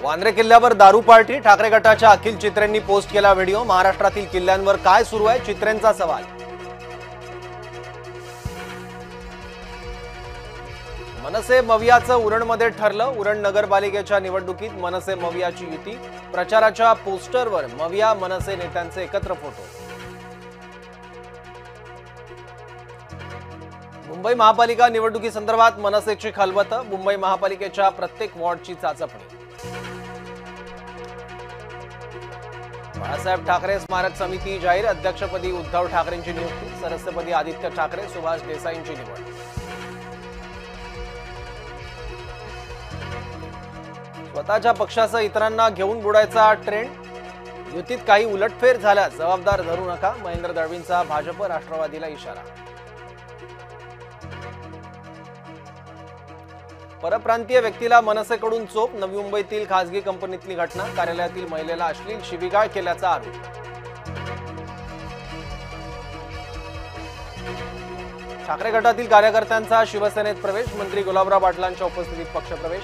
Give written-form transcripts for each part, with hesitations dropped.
वांद्रे किल्ल्यावर दारू पार्टी, ठाकरे गटाच्या अखिल चित्रेंनी पोस्ट केला व्हिडिओ। महाराष्ट्रातील किल्ल्यांवर काय सुरू आहे, चित्रेंचा सवाल। मनसे मवियाचं उरणमध्ये ठरलं। उरण नगरपालिकेच्या निवडणुकीत मनसे मवियाची युती। प्रचाराच्या पोस्टरवर मविया मनसे नेत्यांचे एकत्र फोटो। मुंबई महापालिका निवडणुकीसंदर्भात मनसेची खलबत। मुंबई महापालिकेच्या प्रत्येक वॉर्डची चाचपणी। बाळासाहेब ठाकरे स्मारक समिती जाहीर। अध्यक्षपदी उद्धव ठाकरेंची नियुक्ती। सदस्यपदी आदित्य ठाकरे, सुभाष देसाईंची निवड। स्वतःच्या पक्षासह इतरांना घेऊन बुडायचा ट्रेंड। युतीत काही उलटफेर झाल्यास जबाबदार धरू नका, महेंद्र दळवींचा भाजप राष्ट्रवादीला इशारा। परप्रांतीय व्यक्तीला मनसेकडून चोप। नवी मुंबईतील खासगी कंपनीतली घटना। कार्यालयातील महिलेला अश्लील शिवीगाळ केल्याचा आरोप। ठाकरे गटातील कार्यकर्त्यांचा शिवसेनेत प्रवेश। मंत्री गुलाबराव पाटलांच्या उपस्थितीत पक्षप्रवेश।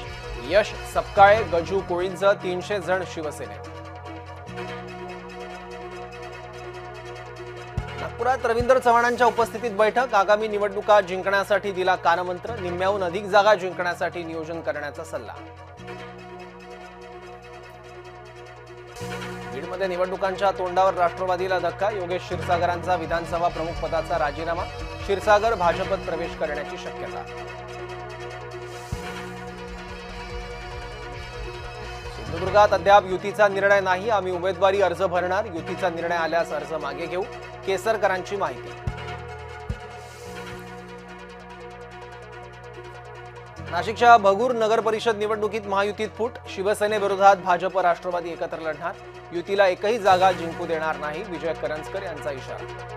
यश सपकाळे, गजू कोळींसह 300 जण शिवसेनेत। नागपुरात रवींद्र चव्हाणांच्या उपस्थितीत बैठक। आगामी निवडणुका जिंकण्यासाठी दिला कानमंत्र। निम्म्याहून अधिक जागा जिंकण्यासाठी नियोजन करण्याचा सल्ला। बीडमध्ये निवडणुकांच्या तोंडावर राष्ट्रवादीला धक्का। योगेश क्षीरसागरांचा विधानसभा प्रमुख पदाचा राजीनामा। क्षीरसागर भाजपत प्रवेश करण्याची शक्यता। सिंधुदुर्गात अद्याप युतीचा निर्णय नाही। आम्ही उमेदवारी अर्ज भरणार। युतीचा निर्णय आल्यास अर्ज मागे घेऊ, केसरकरांची माहिती। नाशिकच्या भगूर नगर परिषद निवडणुकीत महायुतीत फूट। शिवसेनेविरोधात भाजप राष्ट्रवादी एकत्र लढणार। युतीला एकही जागा जिंकू देणार नाही, विजय करंजकर यांचा इशारा।